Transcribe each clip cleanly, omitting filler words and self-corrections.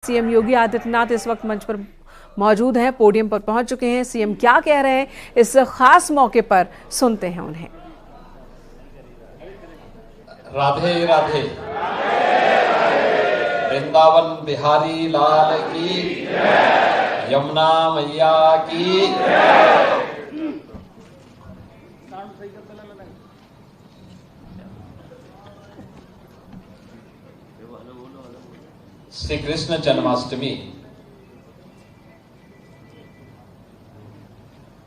CM Yogi Adityanath इस वक्त मंच पर मौजूद हैं, पोडियम पर पहुंच चुके हैं। सीएम क्या कह रहे हैं इस खास मौके पर, सुनते हैं उन्हें। राधे राधे। वृंदावन बिहारी लाल की, यमुना मैया की। श्री कृष्ण जन्माष्टमी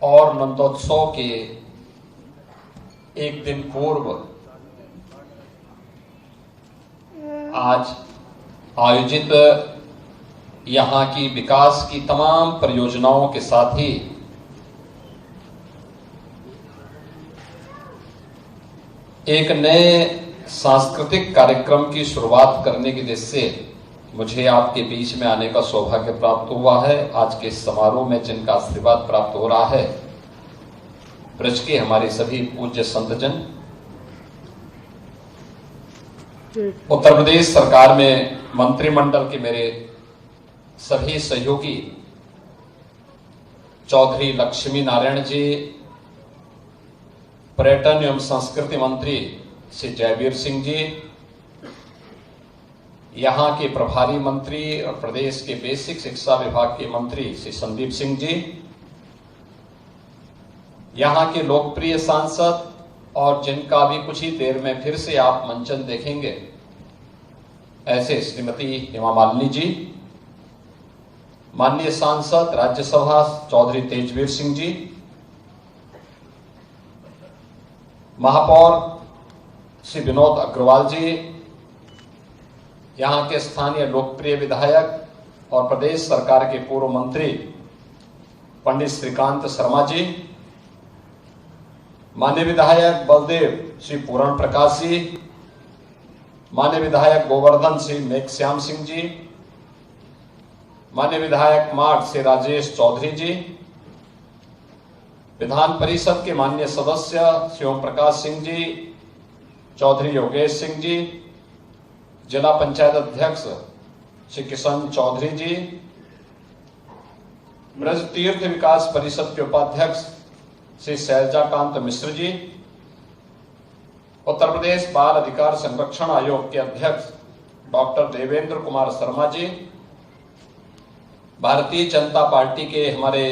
और नंदोत्सव के एक दिन पूर्व आज आयोजित यहां की विकास की तमाम परियोजनाओं के साथ ही एक नए सांस्कृतिक कार्यक्रम की शुरुआत करने की दृष्टि से मुझे आपके बीच में आने का सौभाग्य प्राप्त हुआ है। आज के इस समारोह में जिनका आशीर्वाद प्राप्त हो रहा है, ब्रज के हमारे सभी पूज्य संतजन, उत्तर प्रदेश सरकार में मंत्रिमंडल के मेरे सभी सहयोगी, चौधरी लक्ष्मी नारायण जी, पर्यटन एवं संस्कृति मंत्री श्री जयवीर सिंह जी, यहां के प्रभारी मंत्री और प्रदेश के बेसिक शिक्षा विभाग के मंत्री श्री संदीप सिंह जी, यहां के लोकप्रिय सांसद और जिनका भी कुछ ही देर में फिर से आप मंचन देखेंगे, ऐसे श्रीमती हेमा मालिनी जी, माननीय सांसद राज्यसभा चौधरी तेजवीर सिंह जी, महापौर श्री विनोद अग्रवाल जी, यहां के स्थानीय लोकप्रिय विधायक और प्रदेश सरकार के पूर्व मंत्री पंडित श्रीकांत शर्मा जी, माननीय विधायक बलदेव श्री पूरण प्रकाश जी, माननीय विधायक गोवर्धन श्री मेघश्याम सिंह जी, माननीय विधायक मार्ग श्री राजेश चौधरी जी, विधान परिषद के माननीय सदस्य श्री ओम प्रकाश सिंह जी, चौधरी योगेश सिंह जी, जिला पंचायत अध्यक्ष श्री किशन चौधरी जी, ब्रज तीर्थ विकास परिषद के उपाध्यक्ष श्री शैलजाकांत मिश्र जी, उत्तर प्रदेश बाल अधिकार संरक्षण आयोग के अध्यक्ष डॉक्टर देवेंद्र कुमार शर्मा जी, भारतीय जनता पार्टी के हमारे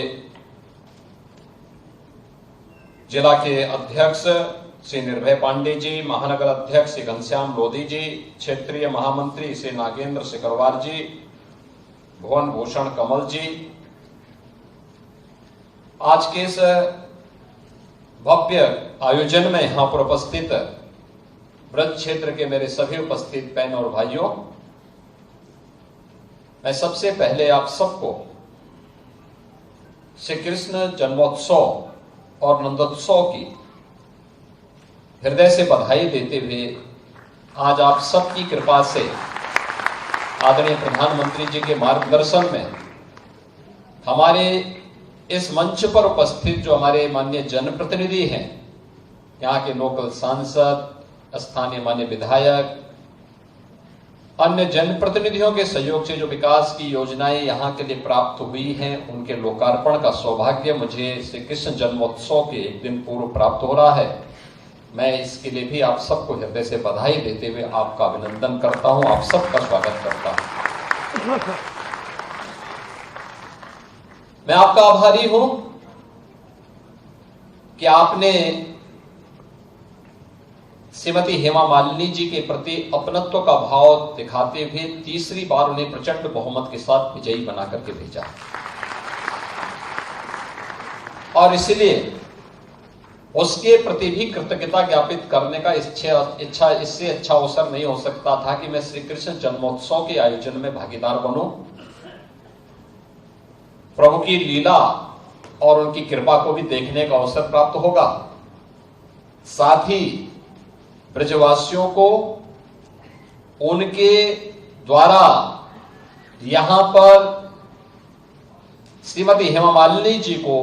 जिला के अध्यक्ष श्री निर्भय पांडे जी, महानगर अध्यक्ष श्री घनश्याम लोधी जी, क्षेत्रीय महामंत्री श्री नागेंद्र सिकरवार जी, भुवन भूषण कमल जी, आज के इस भव्य आयोजन में यहां पर उपस्थित ब्रज क्षेत्र के मेरे सभी उपस्थित बहन और भाइयों, मैं सबसे पहले आप सबको श्री कृष्ण जन्मोत्सव और नंदोत्सव की हृदय से बधाई देते हुए आज आप सबकी कृपा से आदरणीय प्रधानमंत्री जी के मार्गदर्शन में हमारे इस मंच पर उपस्थित जो हमारे माननीय जनप्रतिनिधि हैं, यहाँ के लोकल सांसद, स्थानीय माननीय विधायक, अन्य जनप्रतिनिधियों के सहयोग से जो विकास की योजनाएं यहाँ के लिए प्राप्त हुई हैं, उनके लोकार्पण का सौभाग्य मुझे श्री कृष्ण जन्मोत्सव के एक दिन पूर्व प्राप्त हो रहा है। मैं इसके लिए भी आप सबको हृदय से बधाई देते हुए आपका अभिनंदन करता हूं, आप सबका स्वागत करता हूं। मैं आपका आभारी हूं कि आपने श्रीमती हेमा मालिनी जी के प्रति अपनत्व का भाव दिखाते हुए तीसरी बार उन्हें प्रचंड बहुमत के साथ विजयी बना करके भेजा, और इसलिए उसके प्रति भी कृतज्ञता ज्ञापित करने का इच्छा इससे अच्छा अवसर नहीं हो सकता था कि मैं श्री कृष्ण जन्मोत्सव के आयोजन में भागीदार बनूं। प्रभु की लीला और उनकी कृपा को भी देखने का अवसर प्राप्त होगा, साथ ही ब्रजवासियों को उनके द्वारा यहां पर श्रीमती हेमा मालिनी जी को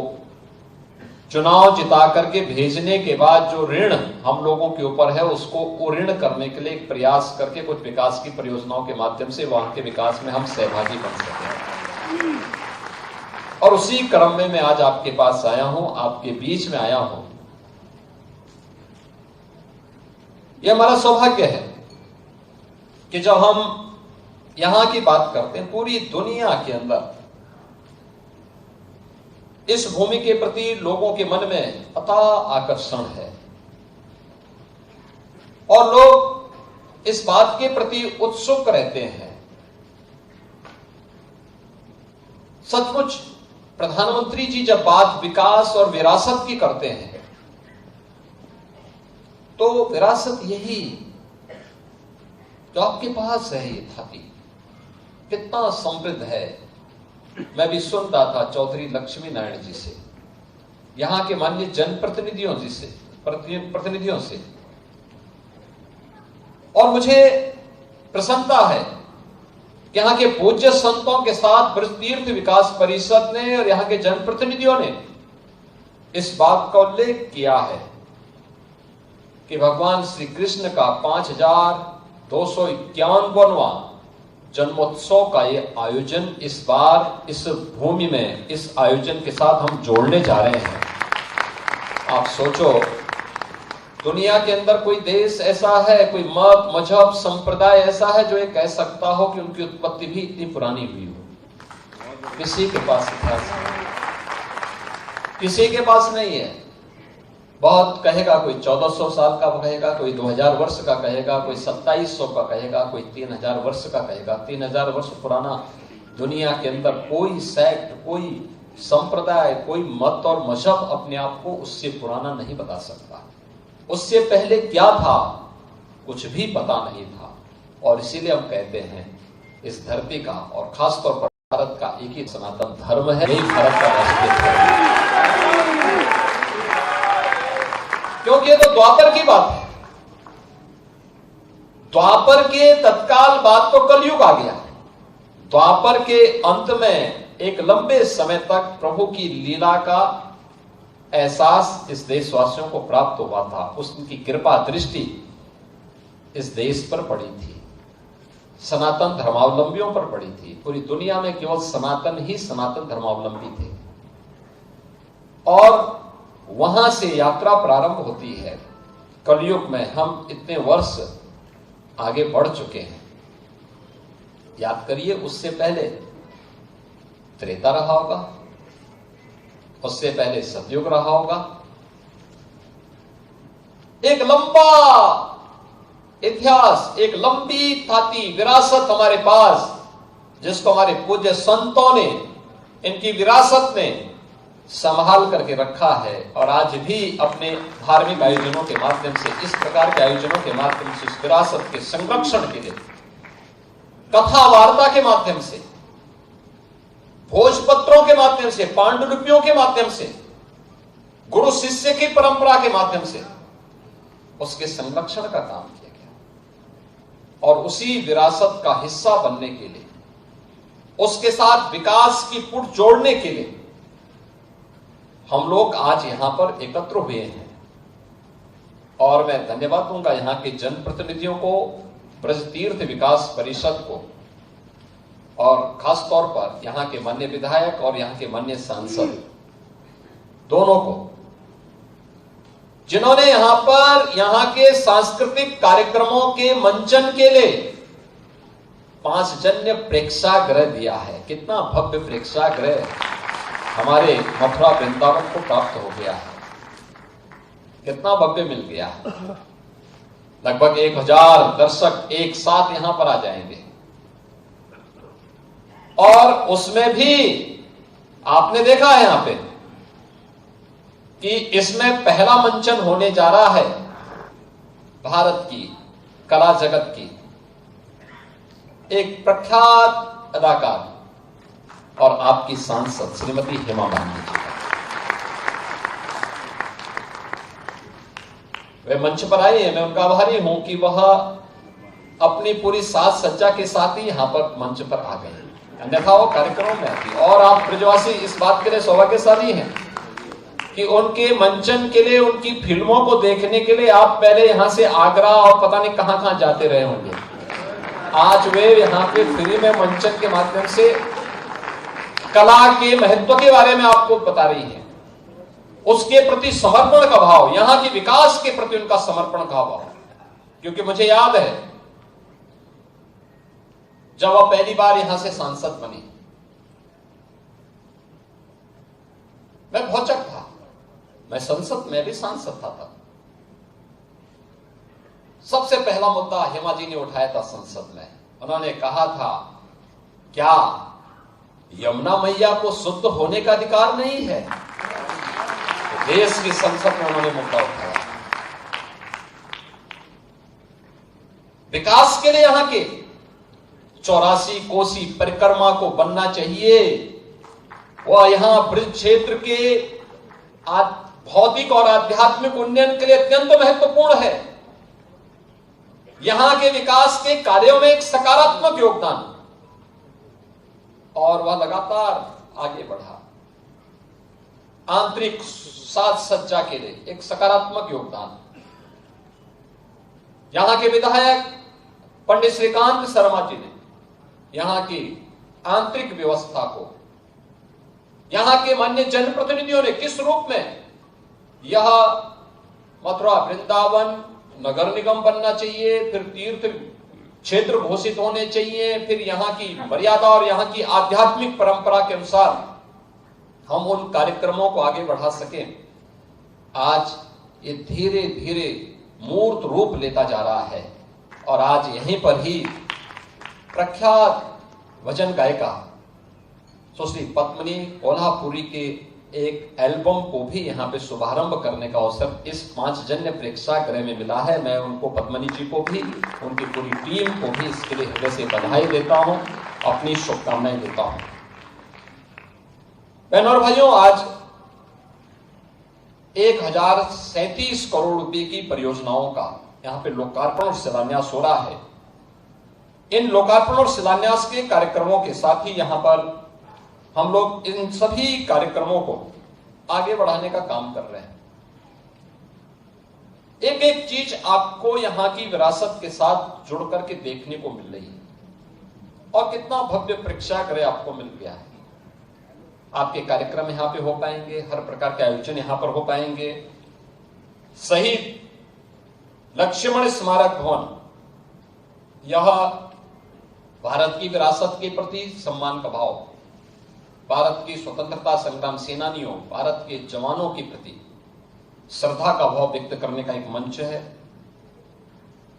चुनाव जिता करके भेजने के बाद जो ऋण हम लोगों के ऊपर है उसको वो ऋण करने के लिए एक प्रयास करके कुछ विकास की परियोजनाओं के माध्यम से वहां के विकास में हम सहभागी बन सके। और उसी क्रम में मैं आज आपके पास आया हूं, आपके बीच में आया हूं। यह हमारा सौभाग्य है कि जब हम यहां की बात करते हैं, पूरी दुनिया के अंदर इस भूमि के प्रति लोगों के मन में अथाह आकर्षण है और लोग इस बात के प्रति उत्सुक रहते हैं। सचमुच प्रधानमंत्री जी जब बात विकास और विरासत की करते हैं तो विरासत यही जो आपके पास है, ये थाती कितना समृद्ध है। मैं भी सुनता था चौधरी लक्ष्मी नारायण जी से, यहां के माननीय जनप्रतिनिधियों जी से, प्रतिनिधियों से, और मुझे प्रसन्नता है कि यहां के पूज्य संतों के साथ ब्रज तीर्थ विकास परिषद ने और यहां के जनप्रतिनिधियों ने इस बात का उल्लेख किया है कि भगवान श्री कृष्ण का 5251वां जन्मोत्सव का ये आयोजन इस बार इस भूमि में इस आयोजन के साथ हम जोड़ने जा रहे हैं। आप सोचो, दुनिया के अंदर कोई देश ऐसा है, कोई मत मजहब संप्रदाय ऐसा है जो ये कह सकता हो कि उनकी उत्पत्ति भी इतनी पुरानी हुई हो? किसी के पास इतिहास नहीं, किसी के पास नहीं है। बहुत कहेगा, कोई 1400 साल का कहेगा, कोई 2000 वर्ष का कहेगा, कोई 2700 का कहेगा, कोई 3000 वर्ष का कहेगा। 3000 वर्ष पुराना दुनिया के अंदर कोई सेक्ट, कोई संप्रदाय, कोई मत और मजहब अपने आप को उससे पुराना नहीं बता सकता। उससे पहले क्या था कुछ भी पता नहीं था। और इसीलिए हम कहते हैं इस धरती का और खासतौर पर भारत का एक ही सनातन धर्म है, यही भारत का राष्ट्रीय धर्म है। क्योंकि ये तो द्वापर की बात है। द्वापर के तत्काल बाद तो कलयुग आ गया। द्वापर के अंत में एक लंबे समय तक प्रभु की लीला का एहसास इस देशवासियों को प्राप्त हुआ था। उसकी कृपा दृष्टि इस देश पर पड़ी थी, सनातन धर्मावलंबियों पर पड़ी थी। पूरी दुनिया में केवल सनातन ही सनातन धर्मावलंबी थे और वहां से यात्रा प्रारंभ होती है। कलयुग में हम इतने वर्ष आगे बढ़ चुके हैं। याद करिए, उससे पहले त्रेता रहा होगा, उससे पहले सतयुग रहा होगा। एक लंबा इतिहास, एक लंबी थाती विरासत हमारे पास, जिसको हमारे पूज्य संतों ने, इनकी विरासत ने संभाल करके रखा है। और आज भी अपने धार्मिक आयोजनों के माध्यम से, इस प्रकार के आयोजनों के माध्यम से, इस विरासत के संरक्षण के लिए, कथा वार्ता के माध्यम से, भोजपत्रों के माध्यम से, पांडुलिपियों के माध्यम से, गुरु शिष्य की परंपरा के माध्यम से उसके संरक्षण का काम किया गया। और उसी विरासत का हिस्सा बनने के लिए, उसके साथ विकास की पुट जोड़ने के लिए हम लोग आज यहां पर एकत्र हुए हैं। और मैं धन्यवाद दूंगा यहां के जनप्रतिनिधियों को, ब्रज तीर्थ विकास परिषद को, और खास तौर पर यहां के माननीय विधायक और यहां के माननीय सांसद दोनों को, जिन्होंने यहां पर यहां के सांस्कृतिक कार्यक्रमों के मंचन के लिए 5 जन्य प्रेक्षागृह दिया है। कितना भव्य प्रेक्षागृह हमारे मथुरा वृंदावन को प्राप्त हो गया है, कितना भव्य मिल गया है। लगभग 1000 दर्शक एक साथ यहां पर आ जाएंगे। और उसमें भी आपने देखा है यहां पे कि इसमें पहला मंचन होने जा रहा है भारत की कला जगत की एक प्रख्यात अदाकार और आपकी सांसद श्रीमती हेमा मालिनी जी। वे मंच पर आई है, मैं उनका आभारी हूं कि वह अपनी पूरी साज सज्जा के साथ ही यहां पर मंच पर आ गए, अन्यथा वो कार्यक्रमों में आती। और आप ब्रजवासी इस बात के लिए सौभाग्यशाली हैं कि उनके मंचन के लिए, उनकी फिल्मों को देखने के लिए आप पहले यहां से आगरा और पता नहीं कहां कहां जाते रहे होंगे। आज वे यहां पे फ्री में मंचन के माध्यम से कला के महत्व के बारे में आपको बता रही है, उसके प्रति समर्पण का भाव, यहां के विकास के प्रति उनका समर्पण का भाव। क्योंकि मुझे याद है जब वह पहली बार यहां से सांसद बनी, मैं भौचक था, मैं संसद में भी सांसद था तब। सबसे पहला मुद्दा हेमा जी ने उठाया था संसद में। उन्होंने कहा था, क्या यमुना मैया को शुद्ध होने का अधिकार नहीं है? देश की संसद में उन्होंने मुद्दा उठाया। विकास के लिए यहां के 84 कोसी परिक्रमा को बनना चाहिए। वह यहां ब्रिज क्षेत्र के भौतिक और आध्यात्मिक उन्नयन के लिए अत्यंत महत्वपूर्ण है। यहां के विकास के कार्यों में एक सकारात्मक योगदान, और वह लगातार आगे बढ़ा। आंतरिक साज सज्जा के लिए एक सकारात्मक योगदान। यहां के विधायक पंडित श्रीकांत शर्मा जी ने यहां की आंतरिक व्यवस्था को, यहां के मान्य जनप्रतिनिधियों ने किस रूप में यह मथुरा वृंदावन नगर निगम बनना चाहिए, फिर तीर्थ क्षेत्र घोषित होने चाहिए, फिर यहां की मर्यादा और यहां की आध्यात्मिक परंपरा के अनुसार हम उन कार्यक्रमों को आगे बढ़ा सकें। आज ये धीरे धीरे मूर्त रूप लेता जा रहा है। और आज यहीं पर ही प्रख्यात भजन गायिका सुश्री पद्मिनी कोल्हापुरी के एक एल्बम को भी यहाँ पे शुभारंभ करने का अवसर इस 5 जन्य प्रेक्षागृह में मिला है। मैं उनको, पद्मिनी जी को भी, उनकी पूरी टीम को भी इसके लिए हृदय से बधाई देता हूं, अपनी शुभकामनाएं देता हूं। बहनों और भाइयों, आज 1037 करोड़ रुपए की परियोजनाओं का यहाँ पे लोकार्पण और शिलान्यास हो रहा है। इन लोकार्पण और शिलान्यास के कार्यक्रमों के साथ ही यहाँ पर हम लोग इन सभी कार्यक्रमों को आगे बढ़ाने का काम कर रहे हैं। एक एक चीज आपको यहां की विरासत के साथ जुड़ करके देखने को मिल रही है, और कितना भव्य प्रेक्षागृह आपको मिल गया है। आपके कार्यक्रम यहां पे हो पाएंगे, हर प्रकार के आयोजन यहां पर हो पाएंगे। शहीद लक्ष्मण स्मारक भवन, यह भारत की विरासत के प्रति सम्मान का भाव, भारत की स्वतंत्रता संग्राम सेनानियों, भारत के जवानों के प्रति श्रद्धा का भाव व्यक्त करने का एक मंच है।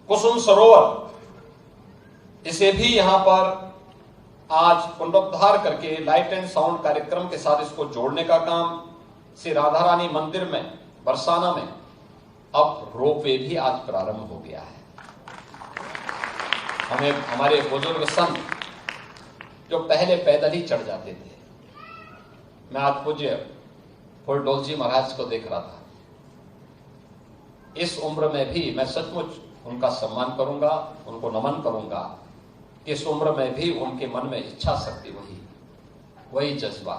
कुसुम सरोवर, इसे भी यहां पर आज पुनरुद्धार करके लाइट एंड साउंड कार्यक्रम के साथ इसको जोड़ने का काम, श्री राधा रानी मंदिर में बरसाना में अब रोपवे भी आज प्रारंभ हो गया है। हमें हमारे बुजुर्ग संत जो पहले पैदल ही चढ़ जाते थे, मैं आज पूज्य फुलडोल जी महाराज को देख रहा था। इस उम्र में भी मैं सचमुच उनका सम्मान करूंगा, उनको नमन करूंगा कि इस उम्र में भी उनके मन में इच्छा शक्ति वही जज्बा।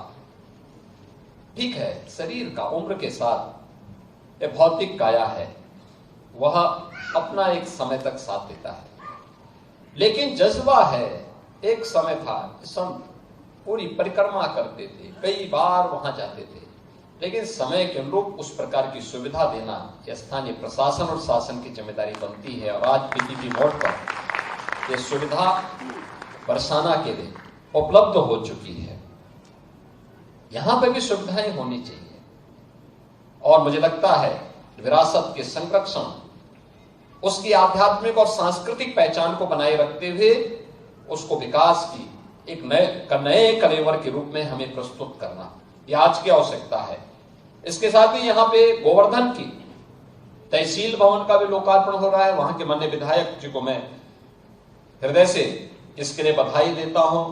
ठीक है, शरीर का उम्र के साथ यह भौतिक काया है, वह अपना एक समय तक साथ देता है, लेकिन जज्बा है। एक समय था संत पूरी परिक्रमा करते थे, कई बार वहां जाते थे, लेकिन समय के अनुरूप उस प्रकार की सुविधा देना यह स्थानीय प्रशासन और शासन की जिम्मेदारी बनती है। और आज पीपीपी मोड पर यह सुविधा बरसाना के लिए उपलब्ध हो चुकी है। यहां पर भी सुविधाएं होनी चाहिए, और मुझे लगता है विरासत के संरक्षण, उसकी आध्यात्मिक और सांस्कृतिक पहचान को बनाए रखते हुए उसको विकास की एक नए कलेवर के रूप में हमें प्रस्तुत करना, यह आज की आवश्यकता है। इसके साथ ही यहाँ पे गोवर्धन की तहसील भवन का भी लोकार्पण हो रहा है। वहां के माननीय विधायक जी को मैं हृदय से इसके लिए बधाई देता हूं।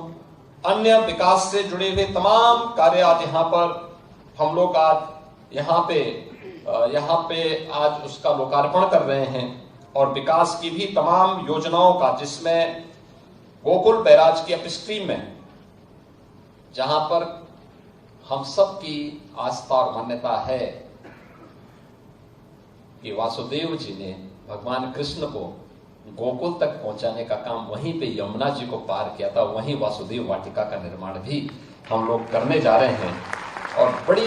अन्य विकास से जुड़े हुए तमाम कार्य आज यहाँ पर हम लोग आज यहाँ पे आज उसका लोकार्पण कर रहे हैं, और विकास की भी तमाम योजनाओं का, जिसमें गोकुल बैराज की अपस्ट्रीम में जहां पर हम सब की आस्था और मान्यता है कि वासुदेव जी ने भगवान कृष्ण को गोकुल तक पहुंचाने का काम वहीं पे यमुना जी को पार किया था। वहीं वासुदेव वाटिका का निर्माण भी हम लोग करने जा रहे हैं और बड़ी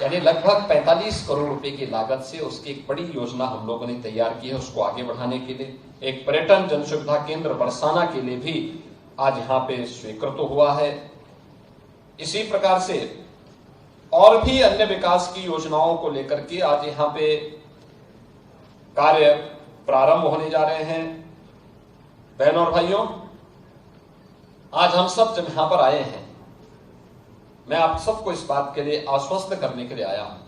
यानी लगभग 45 करोड़ रुपए की लागत से उसकी एक बड़ी योजना हम लोगों ने तैयार की है। उसको आगे बढ़ाने के लिए एक पर्यटन जन सुविधा केंद्र बरसाना के लिए भी आज यहाँ पे स्वीकृत हुआ है। इसी प्रकार से और भी अन्य विकास की योजनाओं को लेकर के आज यहाँ पे कार्य प्रारंभ होने जा रहे हैं। बहनों और भाइयों, आज हम सब जब यहां पर आए हैं, मैं आप सबको इस बात के लिए आश्वस्त करने के लिए आया हूं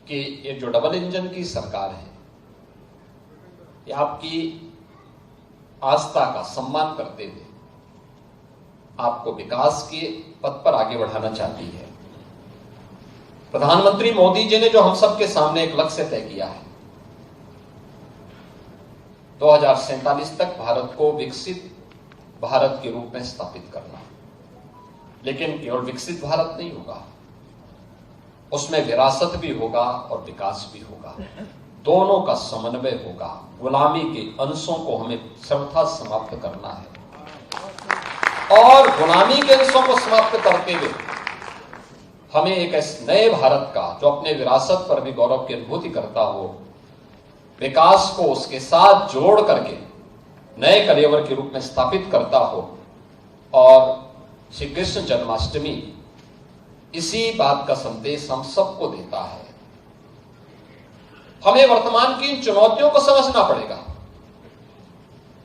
कि ये जो डबल इंजन की सरकार है, ये आपकी आस्था का सम्मान करते हुए आपको विकास के पथ पर आगे बढ़ाना चाहती है। प्रधानमंत्री मोदी जी ने जो हम सबके सामने एक लक्ष्य तय किया है, 2047 तक भारत को विकसित भारत के रूप में स्थापित करना। लेकिन केवल विकसित भारत नहीं होगा, उसमें विरासत भी होगा और विकास भी होगा, दोनों का समन्वय होगा। गुलामी के अंशों को हमें सर्वथा समाप्त करना है और गुलामी के अंशों को समाप्त करते हुए हमें एक ऐसे नए भारत का, जो अपने विरासत पर भी गौरव की अनुभूति करता हो, विकास को उसके साथ जोड़ करके नए कलेवर के रूप में स्थापित करता हो। और श्री कृष्ण जन्माष्टमी इसी बात का संदेश हम सबको देता है। हमें वर्तमान की इन चुनौतियों को समझना पड़ेगा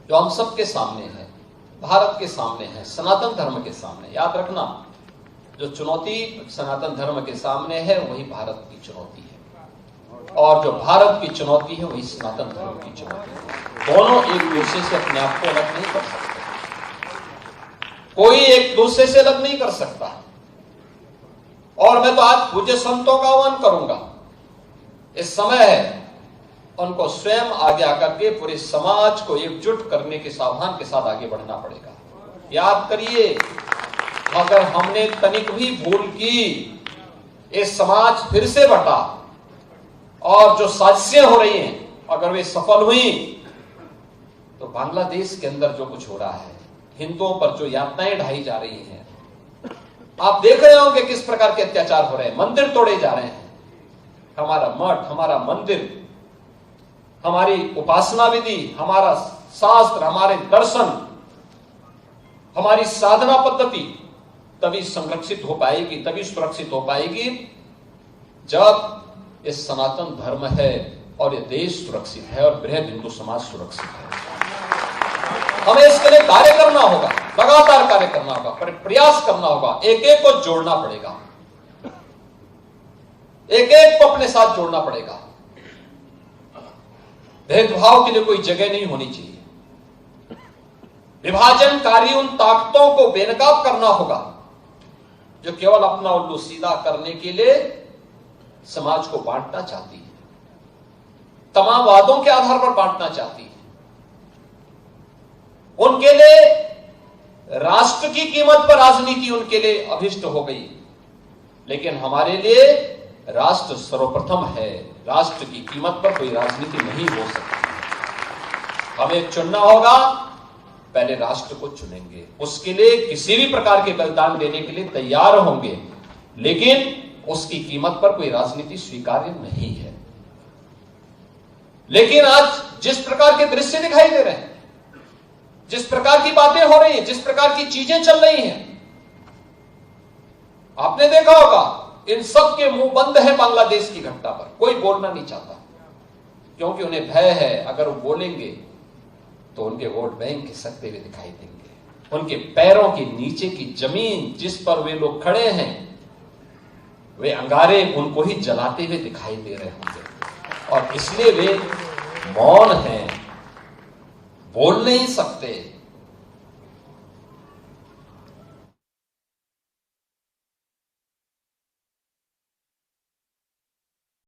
जो हम सबके सामने है, भारत के सामने है, सनातन धर्म के सामने। याद रखना, जो चुनौती सनातन धर्म के सामने है वही भारत की चुनौती है, और जो भारत की चुनौती है वही सनातन धर्म की चुनौती है। दोनों एक दूसरे से अपने आप को अलग नहीं कर सकते, कोई एक दूसरे से अलग नहीं कर सकता। और मैं तो आज पूज्य संतों का आह्वान करूंगा, इस समय है उनको स्वयं आगे आकर के पूरे समाज को एकजुट करने के सावधान के साथ आगे बढ़ना पड़ेगा। याद करिए, अगर हमने तनिक भी भूल की, ये समाज फिर से बटा और जो साजिशें हो रही हैं अगर वे सफल हुई तो बांग्लादेश के अंदर जो कुछ हो रहा है, हिंदुओं पर जो यातनाएं ढाई जा रही हैं, आप देख रहे होंगे किस प्रकार के अत्याचार हो रहे हैं, मंदिर तोड़े जा रहे हैं। हमारा मठ, हमारा मंदिर, हमारी उपासना विधि, हमारा शास्त्र, हमारे दर्शन, हमारी साधना पद्धति तभी संरक्षित हो पाएगी, तभी सुरक्षित हो पाएगी जब ये सनातन धर्म है और ये देश सुरक्षित है और बृहद हिंदू समाज सुरक्षित है। हमें इसके लिए कार्य करना होगा, लगातार कार्य करना होगा, प्रयास करना होगा, एक एक को जोड़ना पड़ेगा, एक एक को अपने साथ जोड़ना पड़ेगा। भेदभाव के लिए कोई जगह नहीं होनी चाहिए। विभाजनकारी उन ताकतों को बेनकाब करना होगा जो केवल अपना उल्लू सीधा करने के लिए समाज को बांटना चाहती है, तमाम वादों के आधार पर बांटना चाहती है। उनके लिए राष्ट्र की कीमत पर राजनीति उनके लिए अभिष्ट हो गई, लेकिन हमारे लिए राष्ट्र सर्वप्रथम है। राष्ट्र की कीमत पर कोई राजनीति नहीं हो सकती। हमें चुनना होगा, पहले राष्ट्र को चुनेंगे, उसके लिए किसी भी प्रकार के बलिदान देने के लिए तैयार होंगे, लेकिन उसकी कीमत पर कोई राजनीति स्वीकार्य नहीं है। लेकिन आज जिस प्रकार के दृश्य दिखाई दे रहे हैं, जिस प्रकार की बातें हो रही हैं, जिस प्रकार की चीजें चल रही हैं, आपने देखा होगा इन सब के मुंह बंद है बांग्लादेश की घटना पर। कोई बोलना नहीं चाहता क्योंकि उन्हें भय है, अगर वो बोलेंगे तो उनके वोट बैंक खिसकते हुए दिखाई देंगे। उनके पैरों के नीचे की जमीन जिस पर वे लोग खड़े हैं, वे अंगारे उनको ही जलाते हुए दिखाई दे रहे होंगे और इसलिए वे मौन हैं, बोल नहीं सकते।